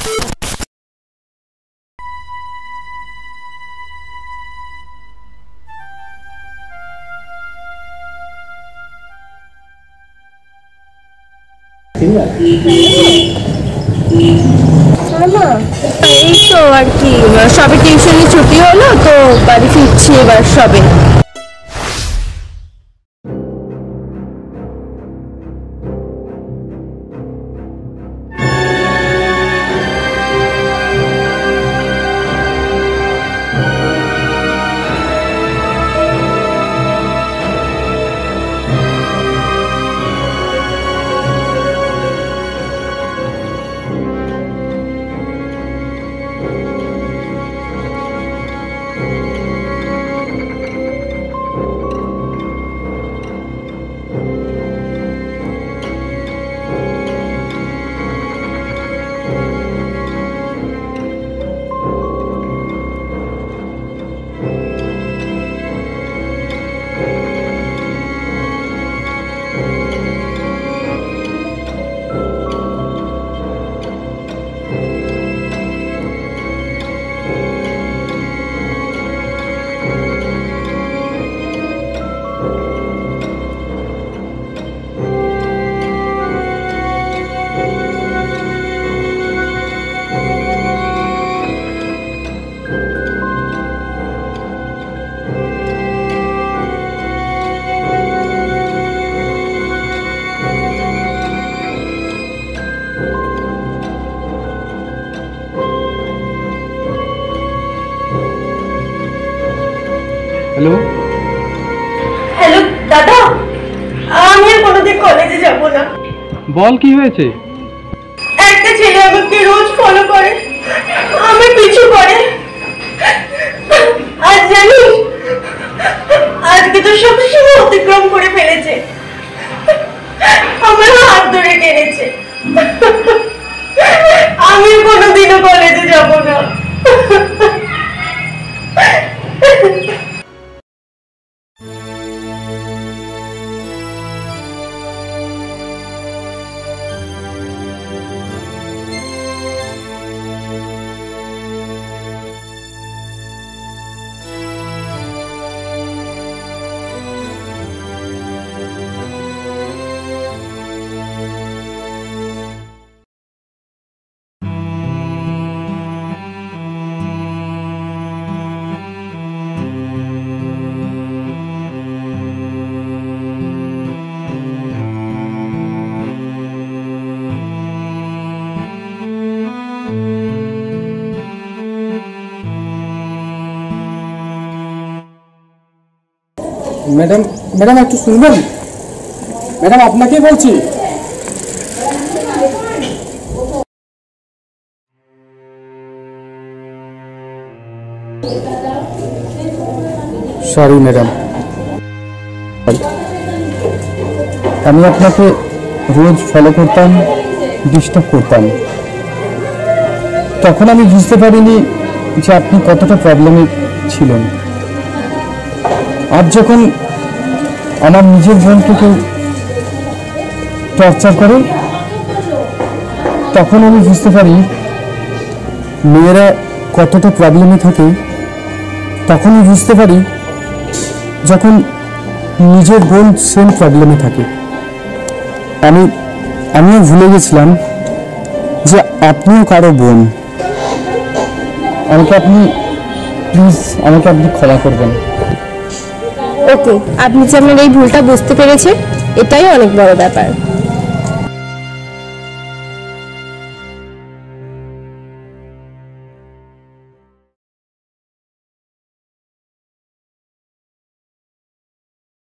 এই তো আর কি, সবে টিউশনি ছুটি হলো তো বাড়ি ফিরছি এবার সবে। হ্যালো হ্যালো দাদা, আমি আর কোনোদিন কলেজে যাব না। বল কি হয়েছে? একটা ছেলে আমাকে রোজ ফলো করে, আমার পিছু করে। আজ জানিস, আজকে তো সব সীমা অতিক্রম করে ফেলেছে, আমার হাত ধরে টেনেছে। আমি কোনোদিনও কলেজে যাব না। ম্যাডাম ম্যাডাম একটু শুনবেন? ম্যাডাম আপনাকেই বলছি। সরি ম্যাডাম, আমি আপনাকে রোজ ফলো করতাম, ডিস্টার্ব করতাম। তখন আমি বুঝতে পারিনি যে আপনি কতটা প্রবলেমে ছিলেন। আজ যখন আমার নিজের বোনকে কেউ টর্চার করে, তখন আমি বুঝতে পারি মেয়েরা কতটা প্রবলেমে থাকে। তখনই বুঝতে পারি যখন নিজের বোন সেম প্রবলেমে থাকে। আমিও ভুলে গেছিলাম যে আপনিও কারো বোন। আমাকে আপনি ক্ষমা করবেন। ওকে, আপনি যে আপনার এই ভুলটা বুঝতে পেরেছেন, এটাই অনেক বড় ব্যাপার।